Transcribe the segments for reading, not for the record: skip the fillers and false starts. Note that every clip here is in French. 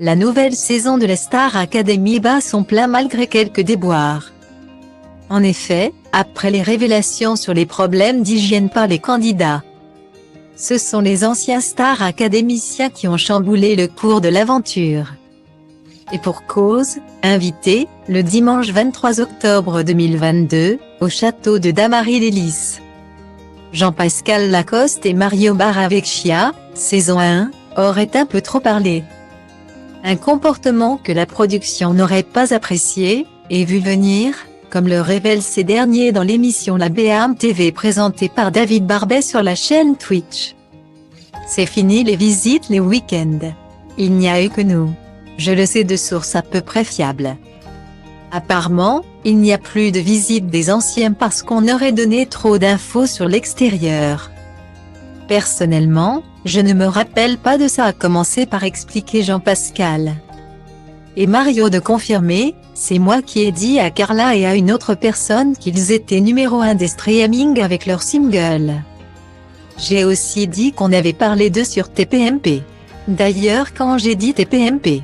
la nouvelle saison de la Star Academy bat son plein malgré quelques déboires. En effet, après les révélations sur les problèmes d'hygiène par les candidats, ce sont les anciens stars académiciens qui ont chamboulé le cours de l'aventure. Et pour cause, invité, le dimanche 23 octobre 2022, au château de Damary-les-Lys. Jean-Pascal Lacoste et Mario Barravecchia, saison 1, auraient un peu trop parlé. Un comportement que la production n'aurait pas apprécié, et vu venir, comme le révèlent ces derniers dans l'émission La Béarn TV présentée par David Barbet sur la chaîne Twitch. C'est fini les visites les week-ends. Il n'y a eu que nous. Je le sais de sources à peu près fiables. Apparemment, il n'y a plus de visites des anciens parce qu'on aurait donné trop d'infos sur l'extérieur. Personnellement, je ne me rappelle pas de ça, a commencé par expliquer Jean-Pascal. Et Mario de confirmer, c'est moi qui ai dit à Carla et à une autre personne qu'ils étaient numéro 1 des streamings avec leur single. J'ai aussi dit qu'on avait parlé d'eux sur TPMP. D'ailleurs quand j'ai dit TPMP,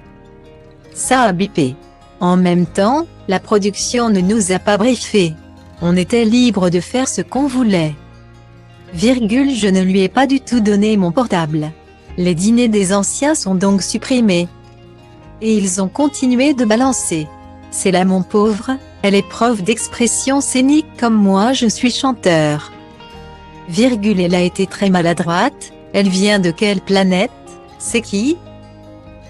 ça a bipé. En même temps, la production ne nous a pas briefé. On était libre de faire ce qu'on voulait. Je ne lui ai pas du tout donné mon portable. Les dîners des anciens sont donc supprimés. Et ils ont continué de balancer. C'est là mon pauvre, elle est prof d'expression scénique comme moi je suis chanteur. Elle a été très maladroite, elle vient de quelle planète, c'est qui ?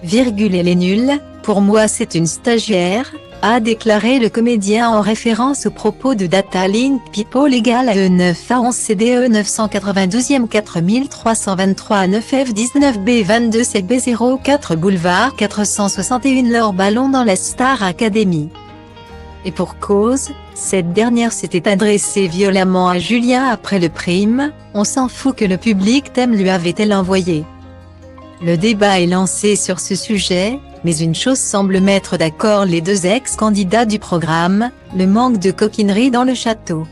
Elle est nulle, pour moi c'est une stagiaire, a déclaré le comédien en référence aux propos de Datalink People égale à E9 à 11 CDE 992e 4323 à 9F19B 22 CB 04 Boulevard 461 leur ballon dans la Star Academy. Et pour cause, cette dernière s'était adressée violemment à Julien après le prime, on s'en fout que le public t'aime lui avait-elle envoyé. Le débat est lancé sur ce sujet, mais une chose semble mettre d'accord les deux ex-candidats du programme, le manque de coquinerie dans le château.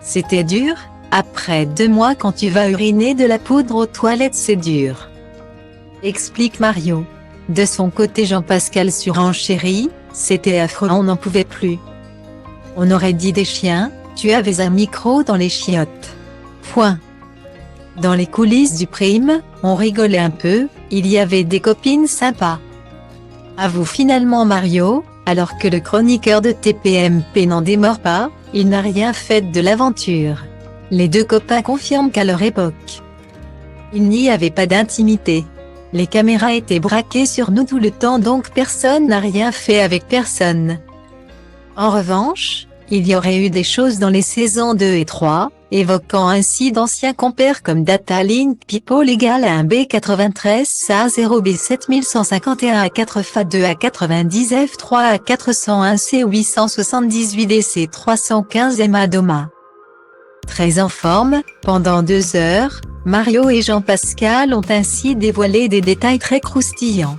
C'était dur, après 2 mois quand tu vas uriner de la poudre aux toilettes c'est dur. Explique Mario. De son côté Jean-Pascal surenchérit, c'était affreux, on n'en pouvait plus. On aurait dit des chiens, tu avais un micro dans les chiottes. Point. Dans les coulisses du prime, on rigolait un peu, il y avait des copines sympas. Avoue finalement Mario, alors que le chroniqueur de TPMP n'en démord pas, il n'a rien fait de l'aventure. Les deux copains confirment qu'à leur époque, il n'y avait pas d'intimité. Les caméras étaient braquées sur nous tout le temps donc personne n'a rien fait avec personne. En revanche, il y aurait eu des choses dans les saisons 2 et 3, évoquant ainsi d'anciens compères comme Datalink People égale à 1 B93 SA 0 B7151 à 4 FA2 à 90 F3 à 401 C 878 DC 315 MA Doma. Très en forme, pendant 2 heures, Mario et Jean-Pascal ont ainsi dévoilé des détails très croustillants.